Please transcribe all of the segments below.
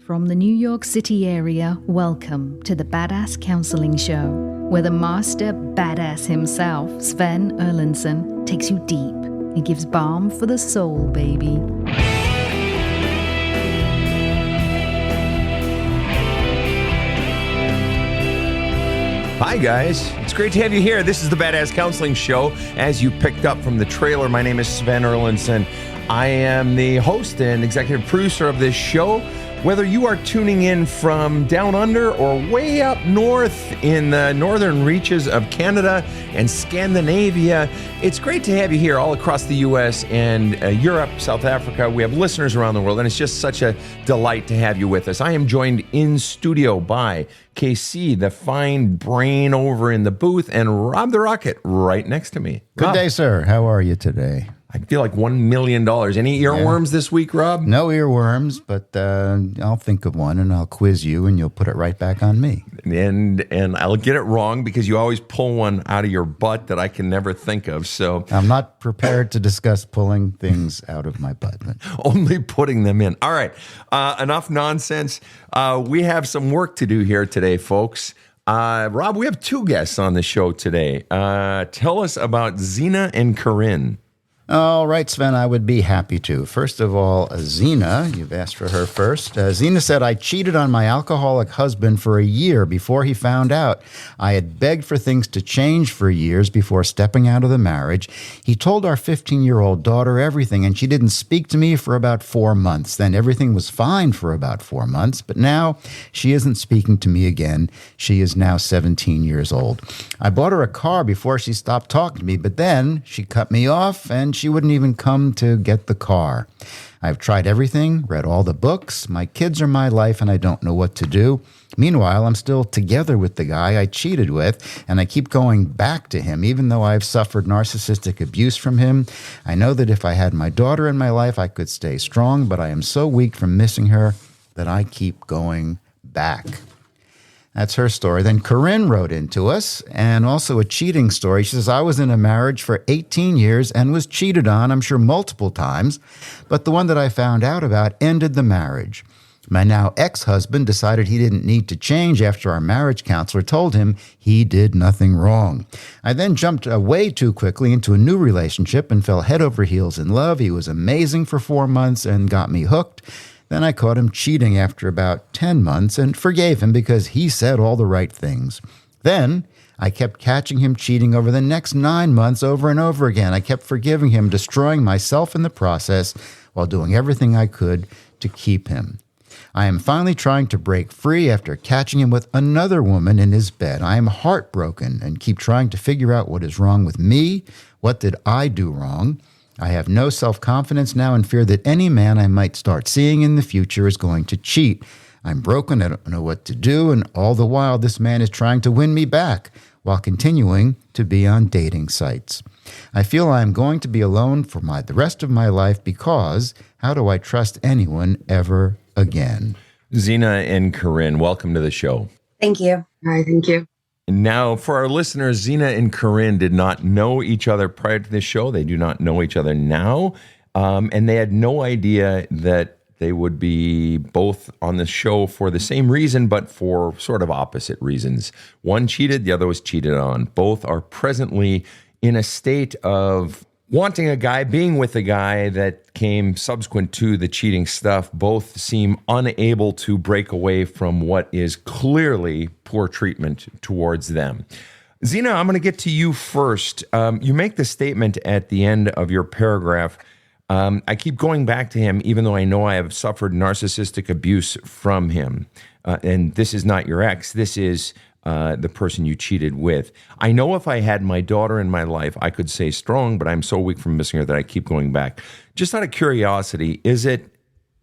From the New York City area, welcome to the Badass Counseling Show, where the master badass himself, Sven takes you deep and gives balm for the soul, baby. Hi guys, it's great to have you here. This is the Badass Counseling Show. As you picked up from the trailer, my name is Sven Erlandson. I am the host and executive producer of this show. Whether you are tuning in from down under or way up north in the northern reaches of Canada and Scandinavia, it's great to have you here all across the U.S. and Europe, South Africa. We have listeners around the world, and it's just such a delight to have you with us. I am joined in studio by KC, the fine brain over in the booth, and Rob the Rocket right next to me. Good day, sir. How are you today? I feel like $1 million. Any earworms this week, Rob? No earworms, but I'll think of one and I'll quiz you and you'll put it right back on me. And I'll get it wrong because you always pull one out of your butt that I can never think of. So I'm not prepared to discuss pulling things out of my butt. But only putting them in. All right. Enough nonsense. We have some work to do here today, folks. Rob, we have two guests on the show today. Tell us about Zena and Corrine. All right, Sven, I would be happy to. First of all, Zena, you've asked for her first. Zena said, I cheated on my alcoholic husband for a year before he found out. I had begged for things to change for years before stepping out of the marriage. He told our 15-year-old daughter everything, and she didn't speak to me for about 4 months. Then everything was fine for about 4 months, but now she isn't speaking to me again. She is now 17 years old. I bought her a car before she stopped talking to me, but then she cut me off, and she wouldn't even come to get the car. I've tried everything, read all the books. My kids are my life, and I don't know what to do. Meanwhile, I'm still together with the guy I cheated with, and I keep going back to him, even though I've suffered narcissistic abuse from him. I know that if I had my daughter in my life, I could stay strong, but I am so weak from missing her that I keep going back. That's her story. Then Karin wrote into us, and also a cheating story. She says, I was in a marriage for 18 years and was cheated on, I'm sure multiple times, but the one that I found out about ended the marriage. My now ex-husband decided he didn't need to change after our marriage counselor told him he did nothing wrong. I then jumped way too quickly into a new relationship and fell head over heels in love. He was amazing for 4 months and got me hooked. Then I caught him cheating after about 10 months and forgave him because he said all the right things. Then I kept catching him cheating over the next 9 months over and over again. I kept forgiving him, destroying myself in the process while doing everything I could to keep him. I am finally trying to break free after catching him with another woman in his bed. I am heartbroken and keep trying to figure out what is wrong with me. What did I do wrong? I have no self-confidence now and fear that any man I might start seeing in the future is going to cheat. I'm broken, I don't know what to do, and all the while this man is trying to win me back while continuing to be on dating sites. I feel I'm going to be alone for the rest of my life because how do I trust anyone ever again? Zena and Corrine, welcome to the show. Thank you. Hi, thank you. Now, for our listeners, Zena and Corrine did not know each other prior to this show. They do not know each other now. And they had no idea that they would be both on the show for the same reason, but for sort of opposite reasons. One cheated, the other was cheated on. Both are presently in a state of wanting a guy, being with a guy that came subsequent to the cheating stuff. Both seem unable to break away from what is clearly poor treatment towards them. Zena, I'm going to get to you first. You make the statement at the end of your paragraph, I keep going back to him even though I know I have suffered narcissistic abuse from him. And this is not your ex. This is the person you cheated with. I know if I had my daughter in my life, I could stay strong, but I'm so weak from missing her that I keep going back. Just out of curiosity,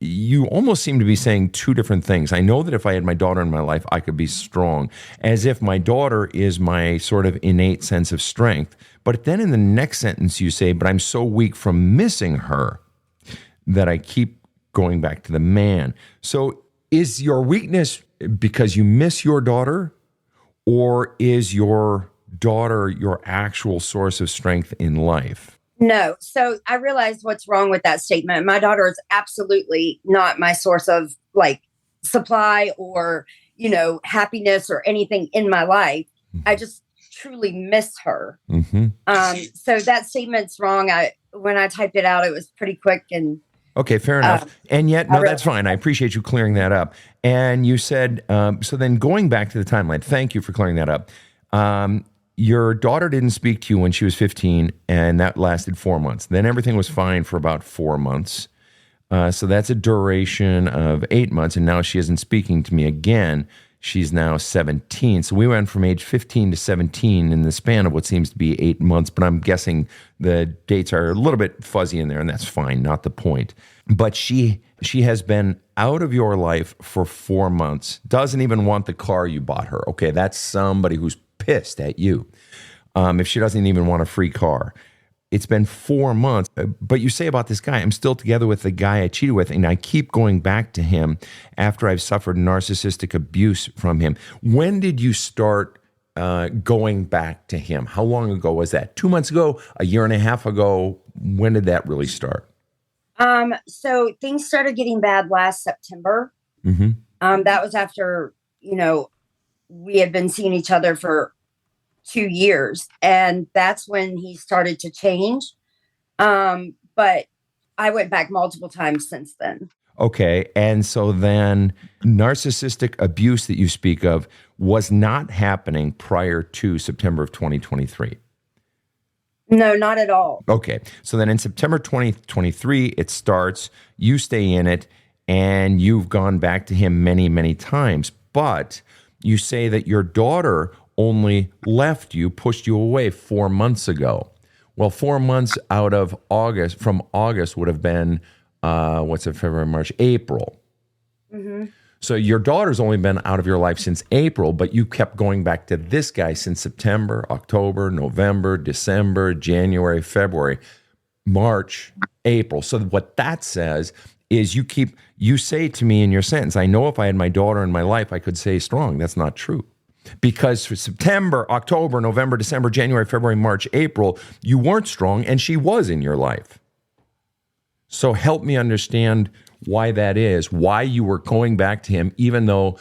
you almost seem to be saying two different things. I know that if I had my daughter in my life, I could be strong, as if my daughter is my sort of innate sense of strength. But then in the next sentence you say, but I'm so weak from missing her that I keep going back to the man. So is your weakness because you miss your daughter? Or is your daughter your actual source of strength in life? No. So I realized what's wrong with that statement. My daughter is absolutely not my source of supply or, happiness or anything in my life. I just truly miss her. So that statement's wrong. When I typed it out, it was pretty quick and. Okay, fair enough. And yet, no, that's fine. I appreciate you clearing that up. And you said, so then going back to the timeline, thank you for clearing that up. Your daughter didn't speak to you when she was 15, and that lasted 4 months. Then everything was fine for about 4 months. So that's a duration of 8 months, and now she isn't speaking to me again. She's now 17. So we went from age 15 to 17 in the span of what seems to be 8 months, but I'm guessing the dates are a little bit fuzzy in there, and that's fine, not the point. But she has been out of your life for 4 months, doesn't even want the car you bought her. Okay, that's somebody who's pissed at you if she doesn't even want a free car. It's been 4 months, but you say about this guy, I'm still together with the guy I cheated with, and I keep going back to him after I've suffered narcissistic abuse from him. When did you start going back to him? How long ago was that? 2 months ago? A year and a half ago? When did that really start? So things started getting bad last September. That was after, we had been seeing each other for 2 years, and that's when he started to change. But I went back multiple times since then. Okay. And so then narcissistic abuse that you speak of was not happening prior to September of 2023. No, not at all. Okay. So then in September 2023, it starts, you stay in it, and you've gone back to him many, many times. But you say that your daughter only left you, pushed you away 4 months ago. Well, 4 months out of August, from August would have been, February, March, April. So your daughter's only been out of your life since April, but you kept going back to this guy since September, October, November, December, January, February, March, April. So what that says is you say to me in your sentence, I know if I had my daughter in my life, I could stay strong. That's not true. Because for September, October, November, December, January, February, March, April, you weren't strong and she was in your life. So help me understand why that is, why you were going back to him, even though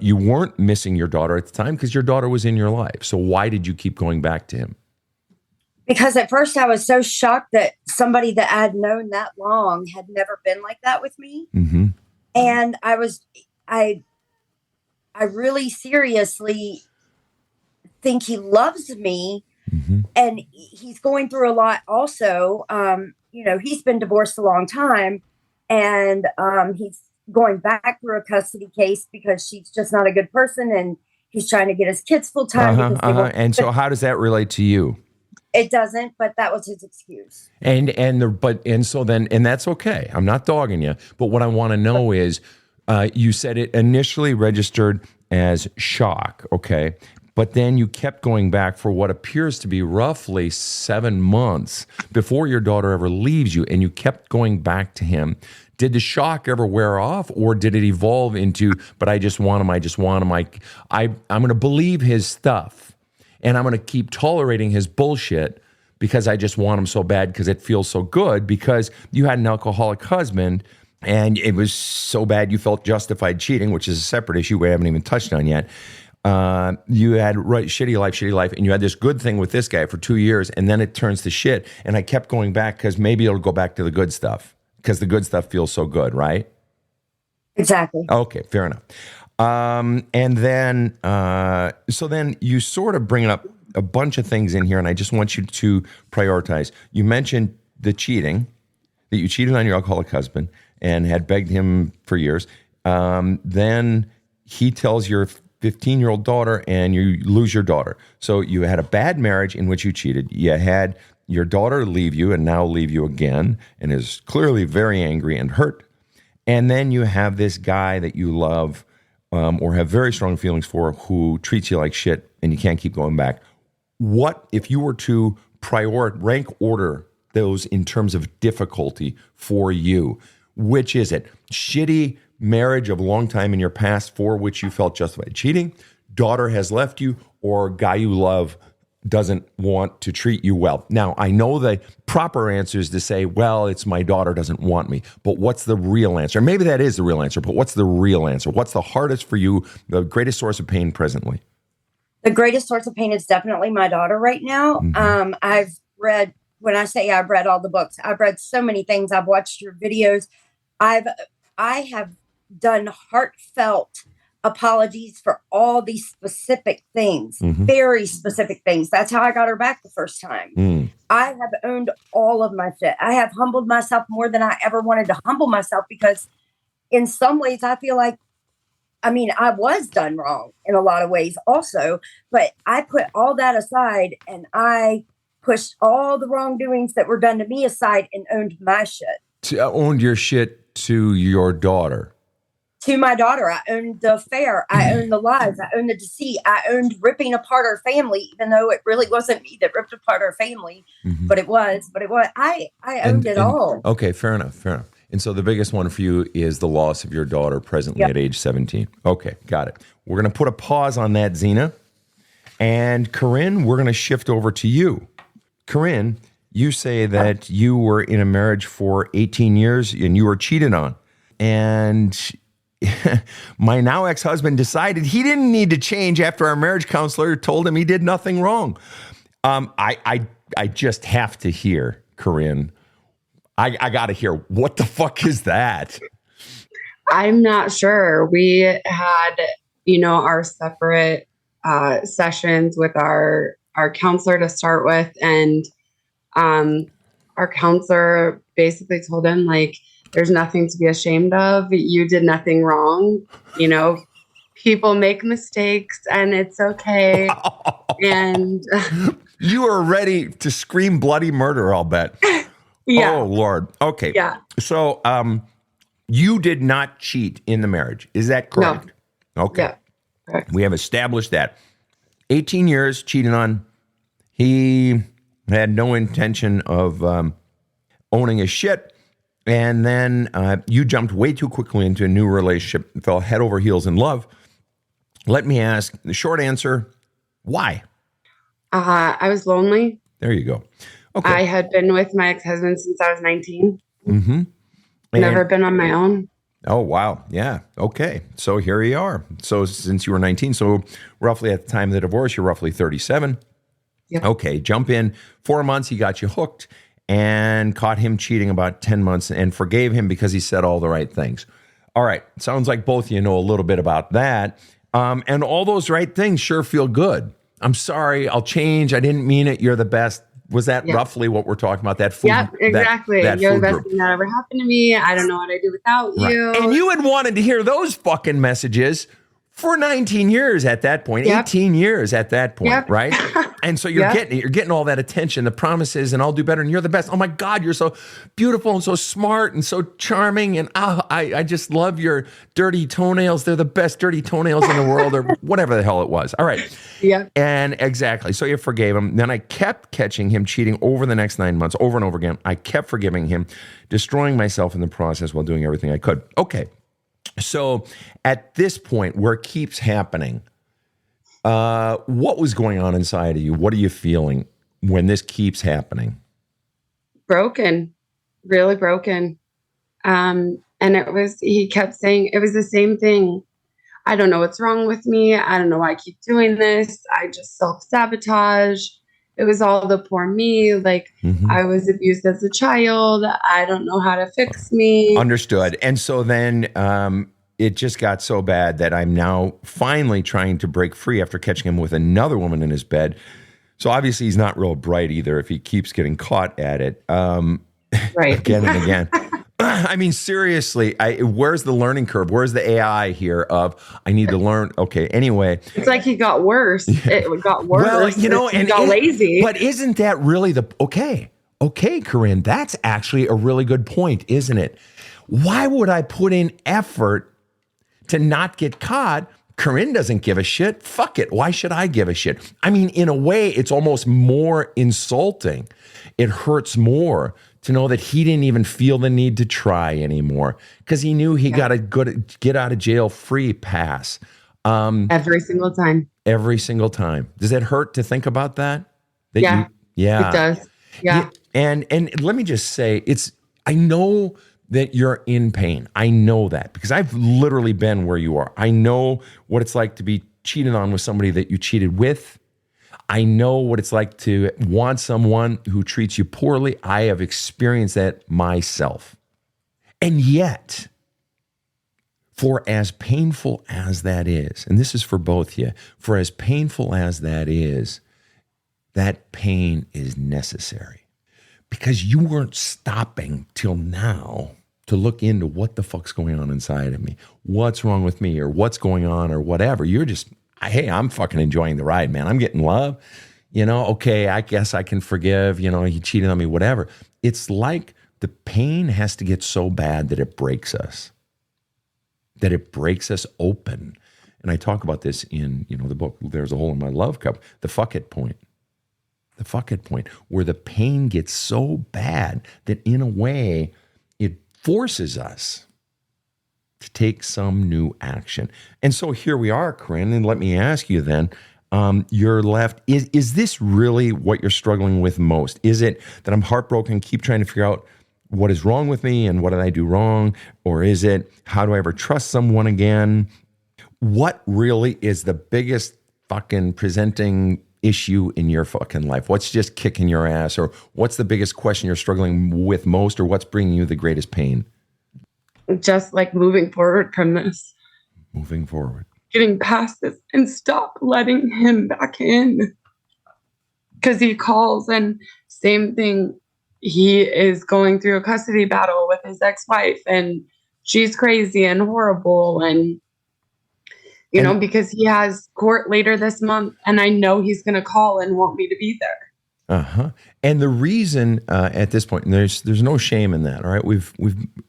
you weren't missing your daughter at the time, because your daughter was in your life. So why did you keep going back to him? Because at first I was so shocked that somebody that I had known that long had never been like that with me. And I really seriously think he loves me, and he's going through a lot also. He's been divorced a long time, and he's going back through a custody case because she's just not a good person, and he's trying to get his kids full time. And so how does that relate to you? It doesn't, but that was his excuse. And that's okay. I'm not dogging you, but what I want to know is, you said it initially registered as shock, okay? But then you kept going back for what appears to be roughly 7 months before your daughter ever leaves you, and you kept going back to him. Did the shock ever wear off, or did it evolve into, but I just want him, I'm going to believe his stuff, and I'm going to keep tolerating his bullshit because I just want him so bad because it feels so good, because you had an alcoholic husband, and it was so bad you felt justified cheating, which is a separate issue we haven't even touched on yet. You had shitty life, and you had this good thing with this guy for 2 years, and then it turns to shit. And I kept going back because maybe it'll go back to the good stuff because the good stuff feels so good, right? Exactly. Okay, fair enough. And then, so then you sort of bring up a bunch of things in here, and I just want you to prioritize. You mentioned the cheating, that you cheated on your alcoholic husband and had begged him for years. Then he tells your 15-year-old daughter, and you lose your daughter. So you had a bad marriage in which you cheated. You had your daughter leave you and now leave you again, and is clearly very angry and hurt. And then you have this guy that you love or have very strong feelings for, who treats you like shit, and you can't keep going back. What, if you were to rank order those in terms of difficulty for you, which is it? Shitty marriage of a long time in your past for which you felt justified cheating, daughter has left you, or guy you love doesn't want to treat you well. Now, I know the proper answer is to say, well, it's my daughter doesn't want me. But what's the real answer? Maybe that is the real answer, but what's the real answer? What's the hardest for you, the greatest source of pain presently? The greatest source of pain is definitely my daughter right now. I've read, when I say I've read all the books, I've read so many things. I've watched your videos. I have done heartfelt apologies for all these specific things, very specific things. That's how I got her back the first time. I have owned all of my shit. I have humbled myself more than I ever wanted to humble myself, because in some ways I feel like, I mean, I was done wrong in a lot of ways also, but I put all that aside and I pushed all the wrongdoings that were done to me aside and owned my shit. Owned your shit to your daughter? To my daughter. I owned the affair. I owned the lies. I owned the deceit. I owned ripping apart our family, even though it really wasn't me that ripped apart our family, but it was. I owned it all. Okay, fair enough. And so the biggest one for you is the loss of your daughter presently at age 17. Okay, got it. We're going to put a pause on that, Zena. And Karin, we're going to shift over to you. Karin, you say that you were in a marriage for 18 years and you were cheated on. And my now ex-husband decided he didn't need to change after our marriage counselor told him he did nothing wrong. I just have to hear, Karin. I got to hear, what the fuck is that? I'm not sure. We had, our separate sessions with our counselor to start with. And our counselor basically told him, like, there's nothing to be ashamed of. You did nothing wrong. People make mistakes and it's okay. And you are ready to scream bloody murder, I'll bet. Yeah. Oh, Lord. Okay. Yeah. So you did not cheat in the marriage. Is that correct? No. Okay. Yeah, correct. We have established that. 18 years cheated on. He had no intention of owning his shit. And then you jumped way too quickly into a new relationship and fell head over heels in love. Let me ask, the short answer, why? I was lonely. There you go. Okay. I had been with my ex-husband since I was 19. Mm-hmm. Never been on my own. Oh, wow. Yeah. Okay. So here you are. So since you were 19, so roughly at the time of the divorce, you're roughly 37. Yep. Okay. Jump in. 4 months, he got you hooked and caught him cheating about 10 months and forgave him because he said all the right things. All right. Sounds like both of you know a little bit about that. And all those right things sure feel good. I'm sorry. I'll change. I didn't mean it. You're the best. Was that roughly what we're talking about? That food? Yep, exactly. That You're food the best group. thing that ever happened to me. I don't know what I'd do without you. And you had wanted to hear those fucking messages for 19 years at that point, 18 years at that point, right? And so you're getting all that attention, the promises, and I'll do better, and you're the best. Oh my God, you're so beautiful and so smart and so charming, and I just love your dirty toenails. They're the best dirty toenails in the world, or whatever the hell it was. All right. Yeah. And exactly. So you forgave him. Then I kept catching him cheating over the next 9 months, over and over again. I kept forgiving him, destroying myself in the process while doing everything I could. Okay. So at this point where it keeps happening, what was going on inside of you? What are you feeling when this keeps happening? Broken, really broken. And he kept saying, it was the same thing. I don't know what's wrong with me. I don't know why I keep doing this. I just self-sabotage. It was all the poor me. Like, I was abused as a child. I don't know how to fix me. Understood. And so then it just got so bad that I'm now finally trying to break free after catching him with another woman in his bed. So obviously he's not real bright either if he keeps getting caught at it Right. again and again. I mean, seriously, where's the learning curve? Where's the AI here of I need to learn? Okay, anyway. It's like he got worse. It got worse. Well, you know, he got lazy. But isn't that really okay, Karin, that's actually a really good point, isn't it? Why would I put in effort to not get caught? Karin doesn't give a shit. Fuck it. Why should I give a shit? I mean, in a way, it's almost more insulting. It hurts more to know that he didn't even feel the need to try anymore because he knew he got a good get out of jail free pass. Every single time. Every single time. Does it hurt to think about that? Yeah. Yeah. It does. Yeah. And let me just say, I know that you're in pain. I know that because I've literally been where you are. I know what it's like to be cheated on with somebody that you cheated with. I know what it's like to want someone who treats you poorly. I have experienced that myself. And yet, for as painful as that is, and this is for both of you, for as painful as that is, that pain is necessary. Because you weren't stopping till now to look into what the fuck's going on inside of me, what's wrong with me, or what's going on, or whatever. You're just, hey, I'm fucking enjoying the ride, man. I'm getting love. Okay, I guess I can forgive. He cheated on me, whatever. It's like the pain has to get so bad that it breaks us, open. And I talk about this in, the book, There's a Hole in My Love Cup, the fuck it point. The fuck it point, where the pain gets so bad that in a way it forces us to take some new action. And so here we are, Karin, and let me ask you then, you're left, is this really what you're struggling with most? Is it that I'm heartbroken, keep trying to figure out what is wrong with me and what did I do wrong? Or is it, how do I ever trust someone again? What really is the biggest fucking presenting issue in your fucking life? What's just kicking your ass? Or what's the biggest question you're struggling with most? Or what's bringing you the greatest pain? Just like moving forward from this. Moving forward. Getting past this and stop letting him back in. Because he calls and same thing. He is going through a custody battle with his ex-wife and she's crazy and horrible. And because he has court later this month, and I know he's going to call and want me to be there. Uh-huh. And the reason at this point, and there's no shame in that, all right? We've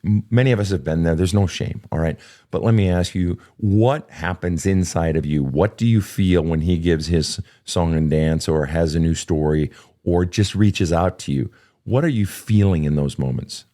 many of us have been there. There's no shame, all right? But let me ask you, what happens inside of you? What do you feel when he gives his song and dance or has a new story or just reaches out to you? What are you feeling in those moments?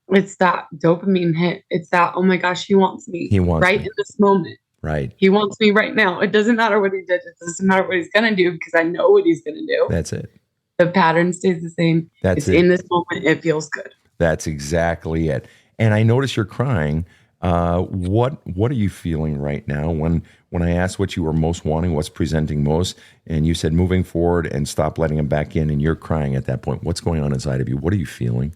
It's that dopamine hit. It's that, oh my gosh, he wants me. He wants right me. In this moment. Right. He wants me right now. It doesn't matter what he did. It doesn't matter what he's going to do because I know what he's going to do. That's it. The pattern stays the same. It's in this moment. It feels good. That's exactly it. And I notice you're crying. What are you feeling right now? When I asked what you were most wanting, what's presenting most, and you said moving forward and stop letting him back in, and you're crying at that point. What's going on inside of you? What are you feeling?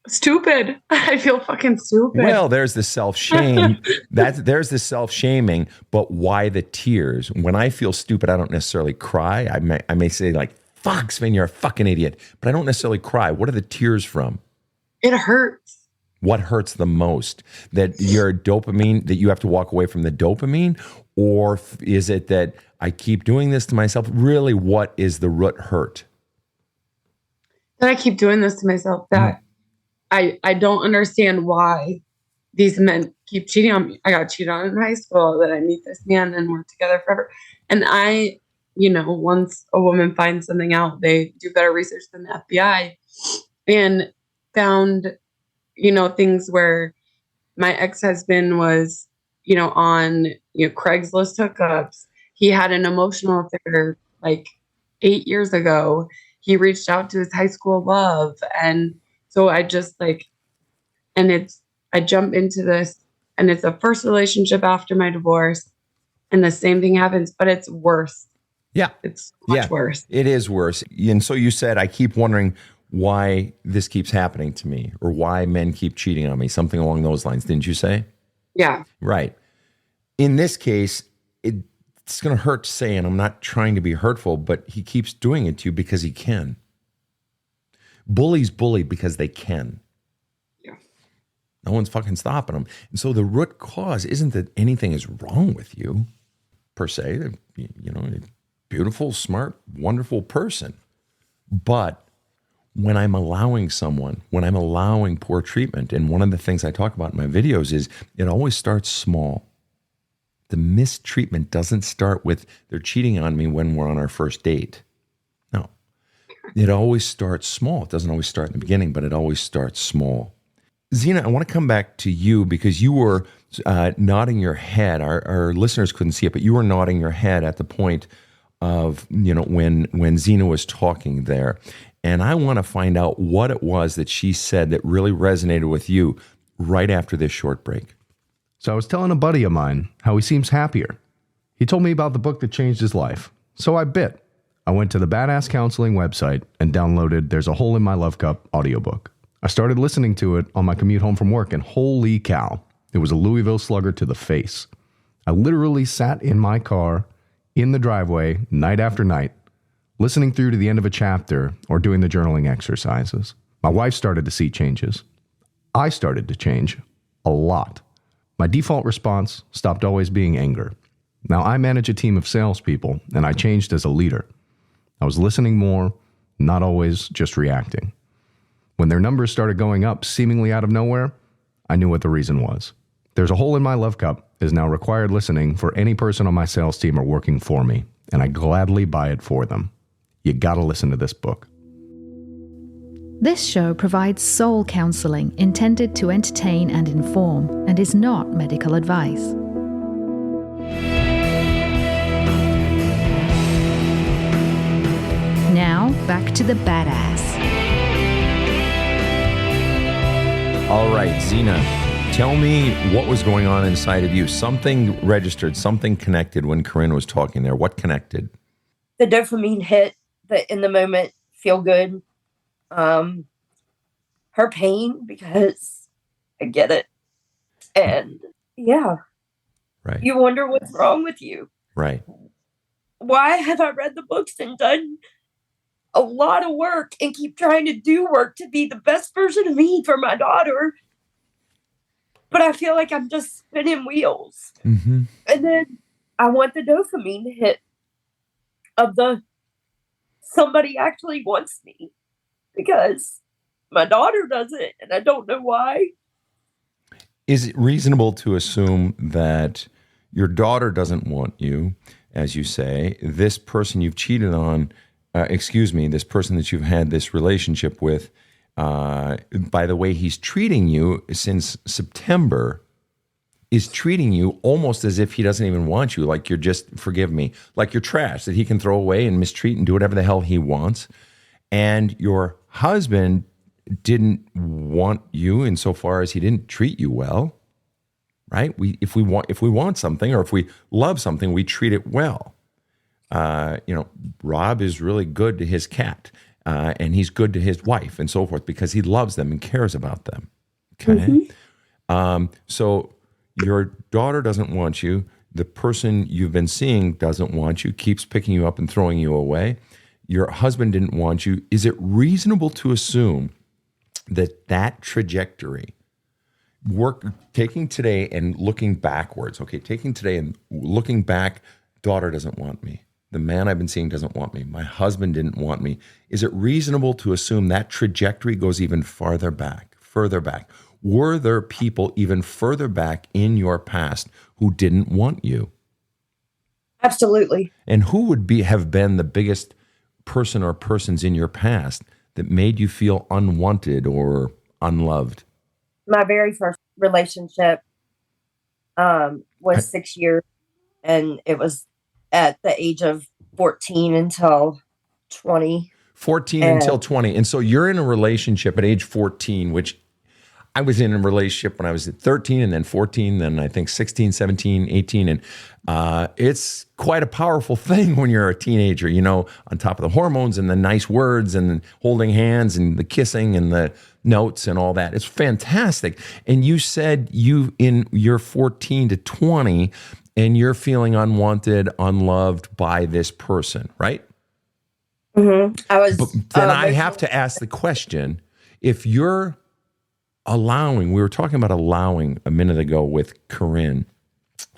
Stupid. I feel fucking stupid. Well, there's the self-shame. There's the self-shaming, but why the tears? When I feel stupid, I don't necessarily cry. I may say like, fuck, Sven, you're a fucking idiot. But I don't necessarily cry. What are the tears from? It hurts. What hurts the most? That your dopamine, that you have to walk away from the dopamine? Or is it that I keep doing this to myself? Really, what is the root hurt? That I keep doing this to myself. That I don't understand why these men keep cheating on me. I got cheated on in high school, that I meet this man and we're together forever. And once a woman finds something out, they do better research than the FBI and found, things where my ex-husband was, on, Craigslist hookups. He had an emotional affair like 8 years ago. He reached out to his high school love. And so I just I jump into this and it's a first relationship after my divorce and the same thing happens, but it's worse. Yeah. It's much worse. It is worse. And so you said, I keep wondering why this keeps happening to me or why men keep cheating on me, something along those lines. Didn't you say? Yeah. Right. In this case, it's going to hurt to say, and I'm not trying to be hurtful, but he keeps doing it to you because he can. Bullies bully because they can. Yeah. No one's fucking stopping them. And so the root cause isn't that anything is wrong with you, per se. A beautiful, smart, wonderful person. But when I'm allowing poor treatment, and one of the things I talk about in my videos is it always starts small. The mistreatment doesn't start with they're cheating on me when we're on our first date. No. It always starts small. It doesn't always start in the beginning, but it always starts small. Zena, I want to come back to you because you were nodding your head. Our listeners couldn't see it, but you were nodding your head at the point of, when Zena was talking there. And I want to find out what it was that she said that really resonated with you right after this short break. So I was telling a buddy of mine how he seems happier. He told me about the book that changed his life. So I bit. I went to the Badass Counseling website and downloaded There's a Hole in My Love Cup audiobook. I started listening to it on my commute home from work, and holy cow, it was a Louisville Slugger to the face. I literally sat in my car in the driveway night after night, listening through to the end of a chapter or doing the journaling exercises. My wife started to see changes. I started to change a lot. My default response stopped always being anger. Now I manage a team of salespeople, and I changed as a leader. I was listening more, not always just reacting. When their numbers started going up seemingly out of nowhere, I knew what the reason was. There's a Hole in My Love Cup is now required listening for any person on my sales team or working for me, and I gladly buy it for them. You gotta listen to this book. This show provides soul counseling intended to entertain and inform and is not medical advice. Now, back to the badass. All right, Zena, tell me what was going on inside of you. Something registered, something connected when Karin was talking there. What connected? The dopamine hit, the in the moment feel good. Her pain, because I get it. And yeah. Right. You wonder what's wrong with you. Right. Why have I read the books and done a lot of work and keep trying to do work to be the best version of me for my daughter? But I feel like I'm just spinning wheels. Mm-hmm. And then I want the dopamine hit of somebody actually wants me, because my daughter doesn't, and I don't know why. Is it reasonable to assume that your daughter doesn't want you, as you say, this person you've cheated on, this person that you've had this relationship with, by the way he's treating you since September, is treating you almost as if he doesn't even want you, like you're just, forgive me, like you're trash that he can throw away and mistreat and do whatever the hell he wants. And your husband didn't want you insofar as he didn't treat you well, right? If we want something, or if we love something, we treat it well. Rob is really good to his cat, and he's good to his wife and so forth, because he loves them and cares about them. Okay. Mm-hmm. So your daughter doesn't want you. The person you've been seeing doesn't want you, keeps picking you up and throwing you away. Your husband didn't want you. Is it reasonable to assume that trajectory, taking today and looking backwards, taking today and looking back, daughter doesn't want me. The man I've been seeing doesn't want me. My husband didn't want me. Is it reasonable to assume that trajectory goes even further back? Were there people even further back in your past who didn't want you? Absolutely. And who would have been the biggest person or persons in your past that made you feel unwanted or unloved? My very first relationship was 6 years, and it was at the age of 14 until 20. 14 until 20. And so you're in a relationship at age 14, which I was in a relationship when I was at 13, and then 14, then I think 16, 17, 18. And it's quite a powerful thing when you're a teenager, on top of the hormones and the nice words and holding hands and the kissing and the notes and all that. It's fantastic. And you said you're 14 to 20 and you're feeling unwanted, unloved by this person, right? Mm-hmm. I have to ask the question, if you're allowing, we were talking about allowing a minute ago with Karin,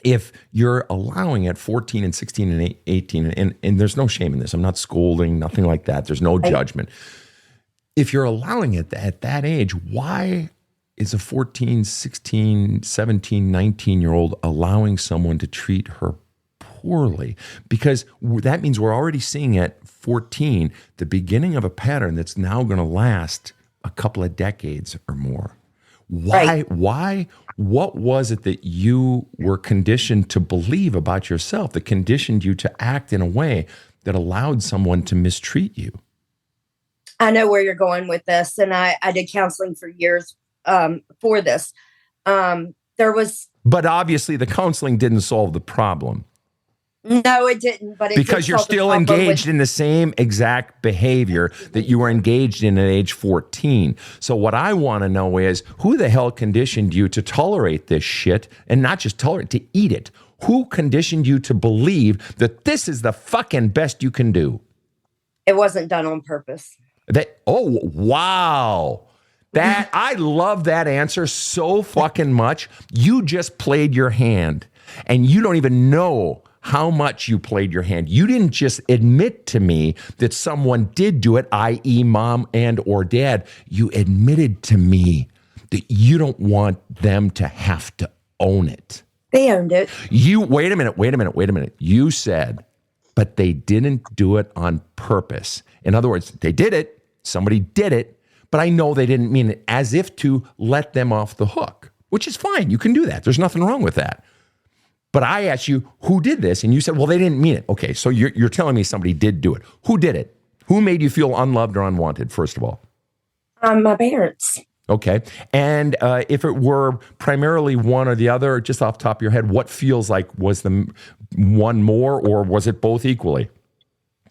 if you're allowing at 14 and 16 and 18, and there's no shame in this, I'm not scolding, nothing like that, there's no judgment. If you're allowing it at that age, why is a 14, 16, 17, 19-year-old allowing someone to treat her poorly? Because that means we're already seeing at 14 the beginning of a pattern that's now going to last a couple of decades or more. Why What was it that you were conditioned to believe about yourself that conditioned you to act in a way that allowed someone to mistreat you? I know where you're going with this, and I did counseling for years for this. But obviously the counseling didn't solve the problem. No, it didn't. But because you're still engaged in the same exact behavior that you were engaged in at age 14. So what I want to know is, who the hell conditioned you to tolerate this shit, and not just tolerate, to eat it? Who conditioned you to believe that this is the fucking best you can do? It wasn't done on purpose. Oh, wow. I love that answer so fucking much. You just played your hand, and you don't even know how much you played your hand. You didn't just admit to me that someone did do it, i.e. mom and or dad. You admitted to me that you don't want them to have to own it. They owned it. Wait a minute. You said, but they didn't do it on purpose. In other words, they did it. Somebody did it, but I know they didn't mean it, as if to let them off the hook, which is fine. You can do that. There's nothing wrong with that. But I asked you, who did this? And you said, well, they didn't mean it. Okay, so you're telling me somebody did do it. Who did it? Who made you feel unloved or unwanted, first of all? My parents. Okay. And if it were primarily one or the other, just off the top of your head, what feels like, was the one more, or was it both equally?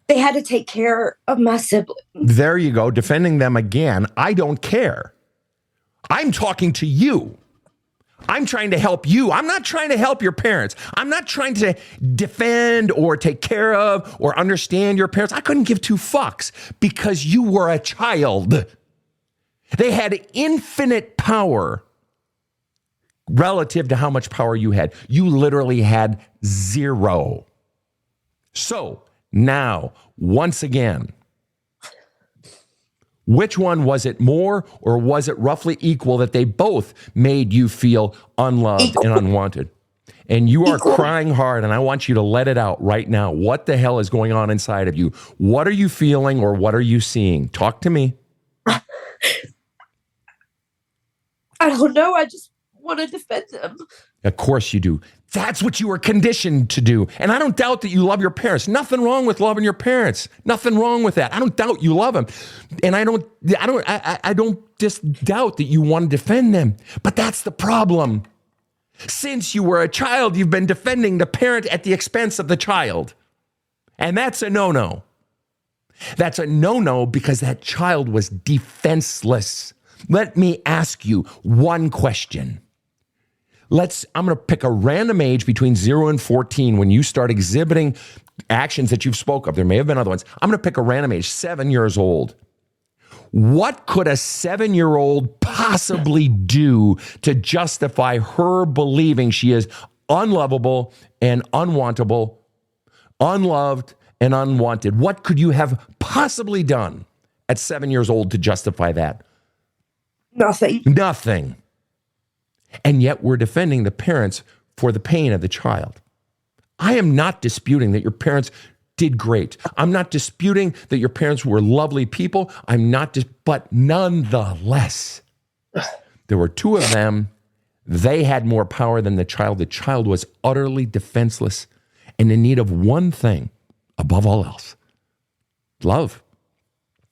They had to take care of my siblings. There you go. Defending them again. I don't care. I'm talking to you. I'm trying to help you. I'm not trying to help your parents. I'm not trying to defend or take care of or understand your parents. I couldn't give two fucks because you were a child. They had infinite power relative to how much power you had. You literally had zero. So now, once again, which one was it more, or was it roughly equal that they both made you feel unloved and unwanted? And you are crying hard, and I want you to let it out right now. What the hell is going on inside of you? What are you feeling, or what are you seeing? Talk to me. I don't know. I just want to defend them. Of course you do. That's what you were conditioned to do. And I don't doubt that you love your parents. Nothing wrong with loving your parents. Nothing wrong with that. I don't doubt you love them. And I don't just doubt that you want to defend them. But that's the problem. Since you were a child, you've been defending the parent at the expense of the child. And that's a no-no. That's a no-no because that child was defenseless. Let me ask you one question. I'm going to pick a random age between 0 and 14 when you start exhibiting actions that you've spoke of. There may have been other ones. I'm going to pick a random age, 7 years old. What could a 7-year-old possibly do to justify her believing she is unlovable and unwantable, unloved and unwanted? What could you have possibly done at 7 years old to justify that? Nothing. And yet we're defending the parents for the pain of the child. I am not disputing that your parents did great. I'm not disputing that your parents were lovely people. But nonetheless, there were two of them. They had more power than the child. The child was utterly defenseless and in need of one thing above all else: love,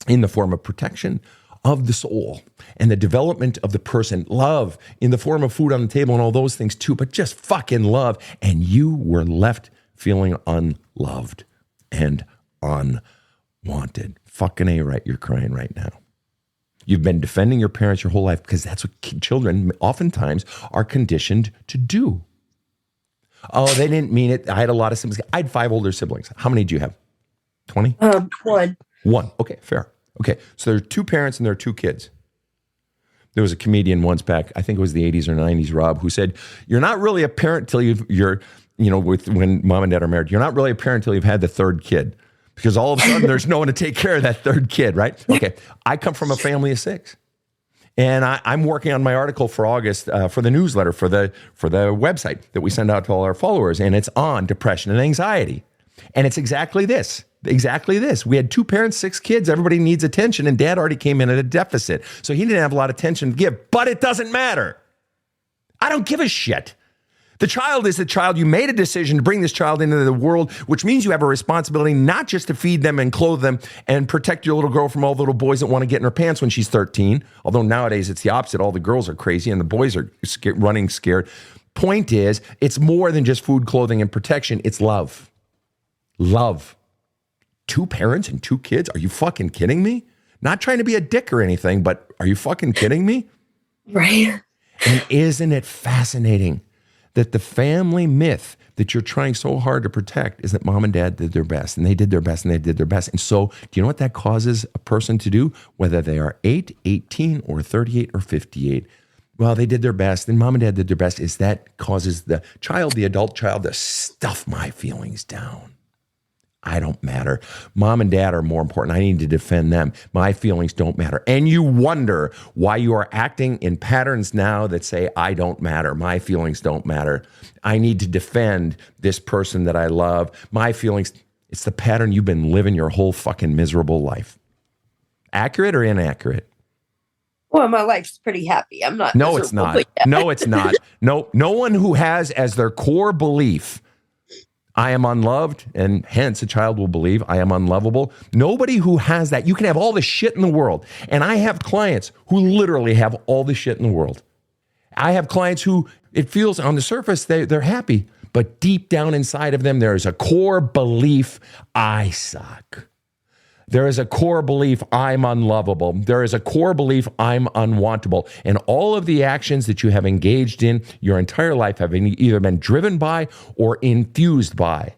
in the form of protection of the soul and the development of the person, love in the form of food on the table and all those things too, but just fucking love. And you were left feeling unloved and unwanted. Fucking A right, you're crying right now. You've been defending your parents your whole life because that's what children oftentimes are conditioned to do. Oh, they didn't mean it. I had a lot of siblings. I had 5 older siblings. How many do you have? 20? One. Okay, fair. Okay, so there are 2 parents and there are 2 kids. There was a comedian once back, I think it was the 80s or 90s, Rob, who said, you're not really a parent till when mom and dad are married, you're not really a parent till you've had the 3rd kid, because all of a sudden there's no one to take care of that 3rd kid, right? Okay, I come from a family of 6. And I'm working on my article for August for the newsletter, for the website that we send out to all our followers, and it's on depression and anxiety. And it's exactly this. We had 2 parents, 6 kids. Everybody needs attention, and dad already came in at a deficit. So he didn't have a lot of attention to give, but it doesn't matter. I don't give a shit. The child is the child. You made a decision to bring this child into the world, which means you have a responsibility not just to feed them and clothe them and protect your little girl from all the little boys that want to get in her pants when she's 13. Although nowadays it's the opposite. All the girls are crazy and the boys are running scared. Point is, it's more than just food, clothing, and protection. It's love. Love. 2 parents and 2 kids? Are you fucking kidding me? Not trying to be a dick or anything, but are you fucking kidding me? Right. And isn't it fascinating that the family myth that you're trying so hard to protect is that mom and dad did their best, and they did their best, and they did their best. And so, do you know what that causes a person to do? Whether they are 8, 18, or 38, or 58, well, they did their best, and mom and dad did their best, is that causes the child, the adult child, to stuff my feelings down. I don't matter. Mom and dad are more important. I need to defend them. My feelings don't matter. And you wonder why you are acting in patterns now that say, I don't matter. My feelings don't matter. I need to defend this person that I love. My feelings, it's the pattern you've been living your whole fucking miserable life. Accurate or inaccurate? Well, my life's pretty happy. I'm not. No, it's not. No, it's not. No one who has as their core belief, I am unloved, and hence a child will believe I am unlovable. Nobody who has that, you can have all the shit in the world. And I have clients who literally have all the shit in the world. I have clients who it feels on the surface they're happy, but deep down inside of them, there is a core belief, I suck. There is a core belief, I'm unlovable. There is a core belief, I'm unwantable. And all of the actions that you have engaged in your entire life have either been driven by or infused by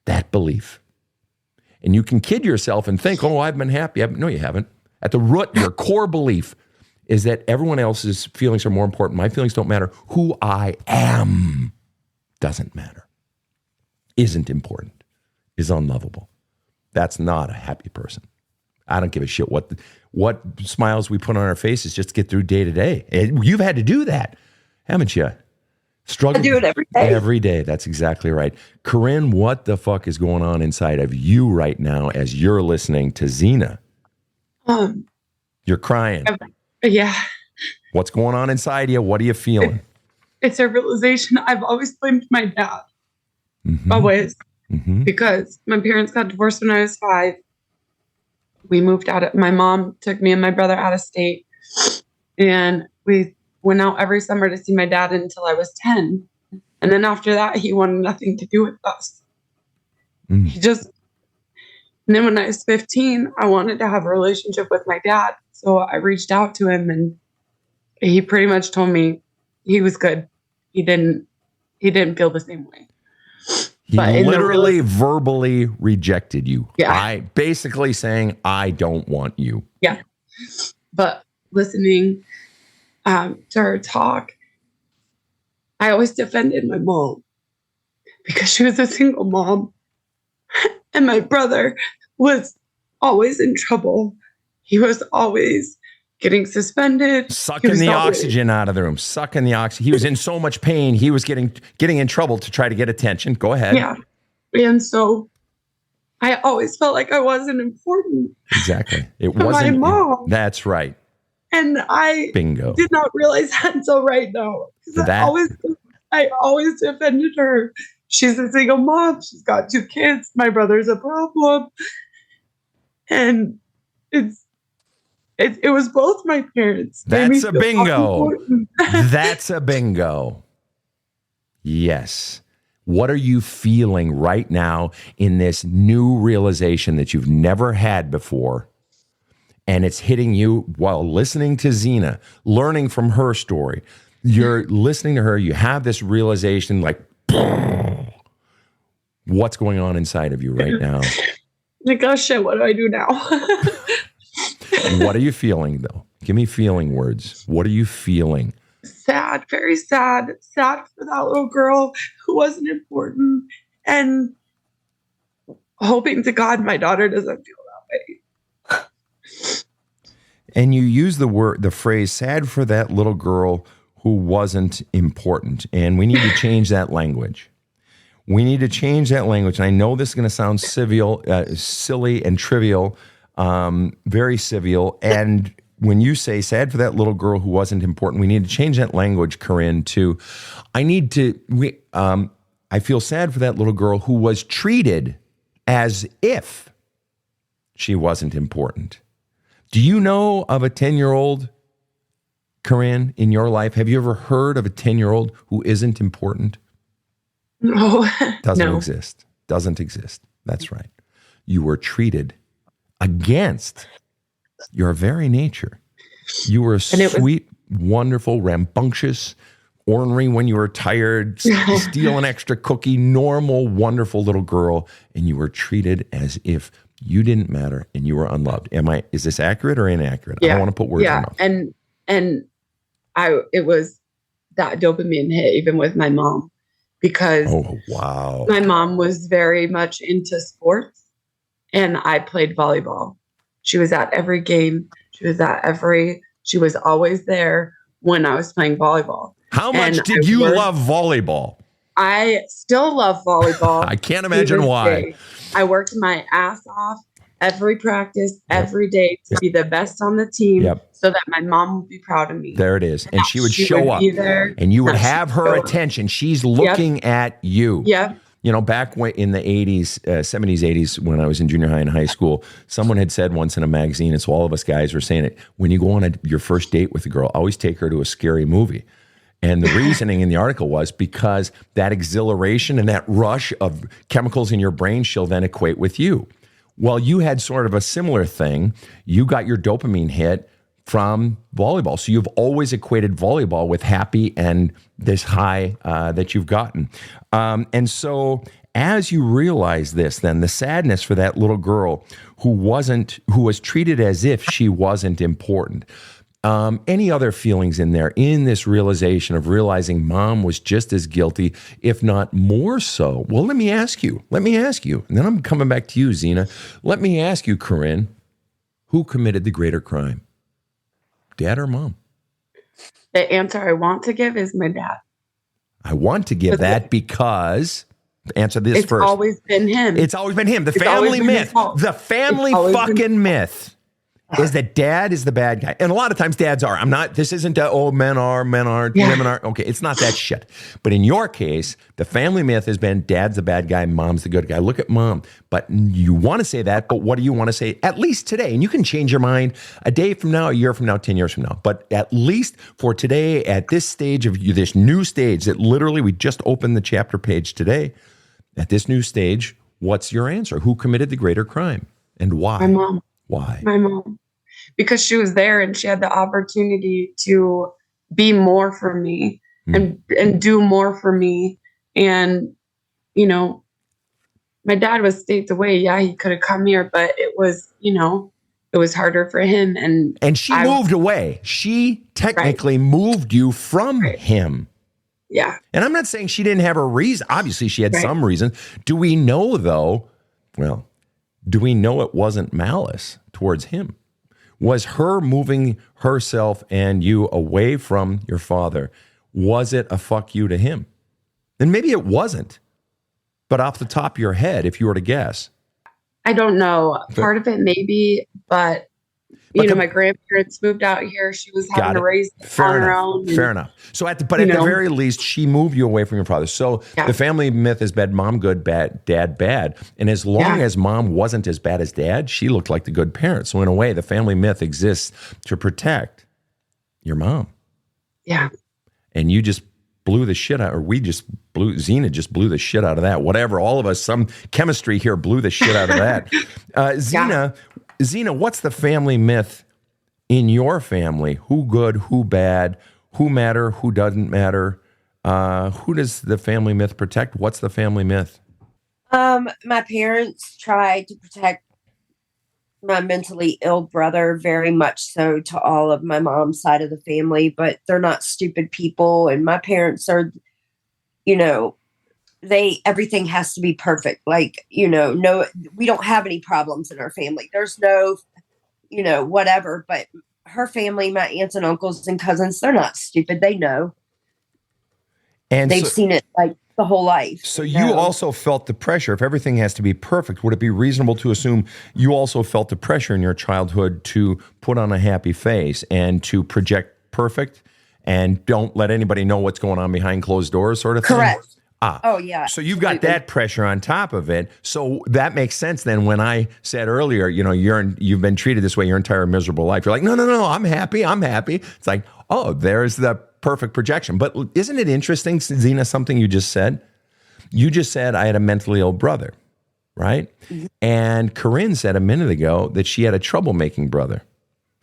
that belief. And you can kid yourself and think, oh, I've been happy. No, you haven't. At the root, your core belief is that everyone else's feelings are more important. My feelings don't matter. Who I am doesn't matter. Isn't important. Is unlovable. That's not a happy person. I don't give a shit what smiles we put on our faces just to get through day to day. You've had to do that, haven't you? Struggle. I do it every day. Every day. That's exactly right. Karin, what the fuck is going on inside of you right now as you're listening to Zena? You're crying. Yeah. What's going on inside you? What are you feeling? It's a realization. I've always blamed my dad. Mm-hmm. Always. Mm-hmm. Because my parents got divorced when I was 5. We moved out. My mom took me and my brother out of state. And we went out every summer to see my dad until I was 10. And then after that, he wanted nothing to do with us. And then when I was 15, I wanted to have a relationship with my dad. So I reached out to him and he pretty much told me he was good. He didn't feel the same way. He literally verbally rejected you. Yeah. Basically saying, I don't want you. Yeah. But listening to her talk, I always defended my mom because she was a single mom. And my brother was always in trouble. He was always getting suspended. Sucking the oxygen out of the room. Sucking the oxygen. He was in so much pain. He was getting in trouble to try to get attention. Go ahead. Yeah. And so I always felt like I wasn't important. Exactly. It wasn't. My mom. That's right. And I Bingo. did not realize that until right now. I always defended her. She's a single mom. She's got 2 kids. My brother's a problem. And it was both my parents. That's a bingo. That's a bingo. Yes. What are you feeling right now in this new realization that you've never had before? And it's hitting you while listening to Zena, learning from her story. You're listening to her. You have this realization like, what's going on inside of you right now? Like, oh shit, what do I do now? What are you feeling, though? Give me feeling words. What are you feeling? Sad, very sad. Sad for that little girl who wasn't important. And hoping to God my daughter doesn't feel that way. And you use the phrase, sad for that little girl who wasn't important. And we need to change that language. We need to change that language. And I know this is going to sound silly and trivial, very trivial. And when you say sad for that little girl who wasn't important, we need to change that language, Karin, to I feel sad for that little girl who was treated as if she wasn't important. Do you know of a 10-year-old, Karin, in your life? Have you ever heard of a 10-year-old who isn't important? No. Doesn't exist. Doesn't exist. That's right. You were treated against your very nature. You were a sweet, wonderful, rambunctious, ornery when you were tired, steal an extra cookie, normal, wonderful little girl, and you were treated as if you didn't matter and you were unloved. Is this accurate or inaccurate? Yeah. I don't want to put words in your mouth. And it was that dopamine hit even with my mom, because my mom was very much into sports and I played volleyball. She was at every game. She was always there when I was playing volleyball. How much did you love volleyball? I still love volleyball. I can't imagine why. I worked my ass off every practice, every day to be the best on the team so that my mom would be proud of me. There it is. And she would show up and you would have her attention. She's looking at you. Yep. You know, back in the 80s, 70s, 80s, when I was in junior high and high school, someone had said once in a magazine, and so all of us guys were saying it, when you go on your first date with a girl, always take her to a scary movie. And the reasoning in the article was because that exhilaration and that rush of chemicals in your brain, she'll then equate with you. Well, you had sort of a similar thing. You got your dopamine hit from volleyball. So you've always equated volleyball with happy and this high that you've gotten. And so as you realize this, then the sadness for that little girl who was treated as if she wasn't important. Any other feelings in there in this realization of realizing mom was just as guilty, if not more so? Well, let me ask you, and then I'm coming back to you, Zena. Let me ask you, Karin, who committed the greater crime? Dad or mom? The answer I want to give is my dad. I want to give that because, answer this first. It's always been him. It's always been him. The family myth. The family fucking myth is that dad is the bad guy. And a lot of times dads are. This isn't, men are, women are. Okay, it's not that shit. But in your case, the family myth has been dad's the bad guy, mom's the good guy. Look at mom. But you want to say that, but what do you want to say at least today? And you can change your mind a day from now, a year from now, 10 years from now. But at least for today, at this stage of this new stage that literally we just opened the chapter page today, at this new stage, what's your answer? Who committed the greater crime and why? My mom. Why? My mom. Because she was there and she had the opportunity to be more for me and do more for me. And, you know, my dad was states away. Yeah, he could have come here, but it was, it was harder for him. And she moved away. She technically moved you from him. Yeah. And I'm not saying she didn't have a reason. Obviously, she had some reason. Do we know, though? Well, do we know it wasn't malice towards him? Was her moving herself and you away from your father, was it a fuck you to him? And maybe it wasn't. But off the top of your head, if you were to guess. I don't know. Part of it maybe, but my grandparents moved out here. She was having to raise on her own. Fair enough. So at the very least, she moved you away from your father. So the family myth is bad, mom good, bad, dad bad. And as long as mom wasn't as bad as dad, she looked like the good parent. So in a way, the family myth exists to protect your mom. Yeah. And you just blew the shit out, Zena just blew the shit out of that. Whatever, all of us, some chemistry here blew the shit out of that. Zena, what's the family myth in your family? Who good, who bad, who matter, who doesn't matter? Who does the family myth protect? What's the family myth? My parents tried to protect my mentally ill brother, very much so to all of my mom's side of the family, but they're not stupid people. And my parents are, everything has to be perfect. Like, no, we don't have any problems in our family. There's no, whatever, but her family, my aunts and uncles and cousins, they're not stupid. They know. And they've seen it like the whole life. So you also felt the pressure. If everything has to be perfect, would it be reasonable to assume you also felt the pressure in your childhood to put on a happy face and to project perfect and don't let anybody know what's going on behind closed doors sort of thing? Correct. Oh, yeah. So you've got that pressure on top of it. So that makes sense then when I said earlier, you've been treated this way your entire miserable life. You're like, no, I'm happy. It's like, oh, there's the perfect projection. But isn't it interesting, Zena, something you just said? You just said I had a mentally ill brother, right? Mm-hmm. And Karin said a minute ago that she had a troublemaking brother.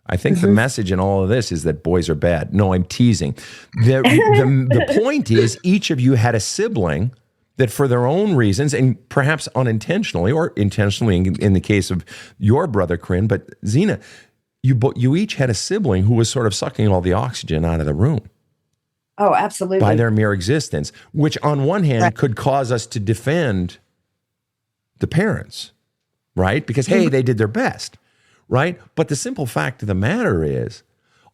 I think the message in all of this is that boys are bad. No, I'm teasing. The point is each of you had a sibling that for their own reasons, and perhaps unintentionally or intentionally in the case of your brother, Karin, but Zena, you each had a sibling who was sort of sucking all the oxygen out of the room. Oh, absolutely. By their mere existence, which on one hand could cause us to defend the parents, right? Because, hey, they did their best. Right? But the simple fact of the matter is,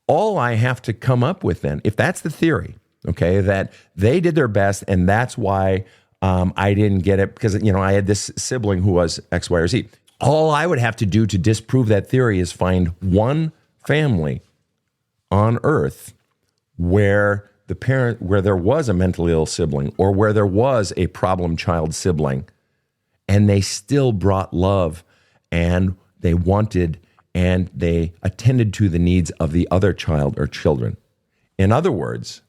all I have to come up with then, if that's the theory, okay, that they did their best and that's why I didn't get it because, I had this sibling who was X, Y, or Z. All I would have to do to disprove that theory is find one family on earth where where there was a mentally ill sibling or where there was a problem child sibling and they still brought love and they wanted and they attended to the needs of the other child or children. In other words,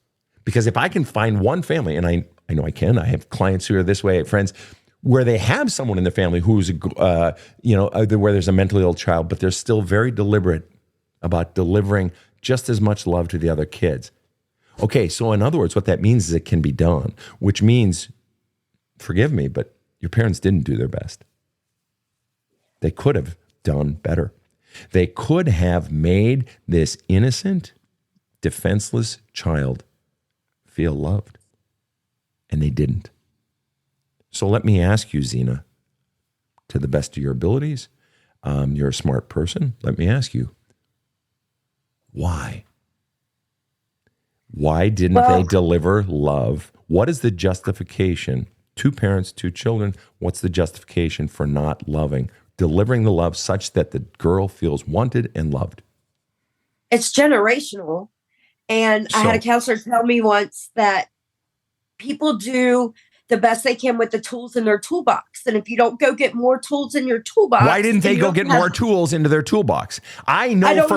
because if I can find one family, and I know I can, I have clients who are this way, friends, where they have someone in the family who's, where there's a mentally ill child, but they're still very deliberate about delivering just as much love to the other kids. Okay, so in other words, what that means is it can be done, which means, forgive me, but your parents didn't do their best. They could have done better. They could have made this innocent, defenseless child feel loved, and they didn't. So let me ask you, Zena, to the best of your abilities, you're a smart person. Let me ask you, why? Why didn't they deliver love? What is the justification? Two parents, two children. What's the justification for not loving? Delivering the love such that the girl feels wanted and loved. It's generational. And I had a counselor tell me once that people do the best they can with the tools in their toolbox. And if you don't go get more tools in your toolbox. Why didn't they go get more tools into their toolbox? I know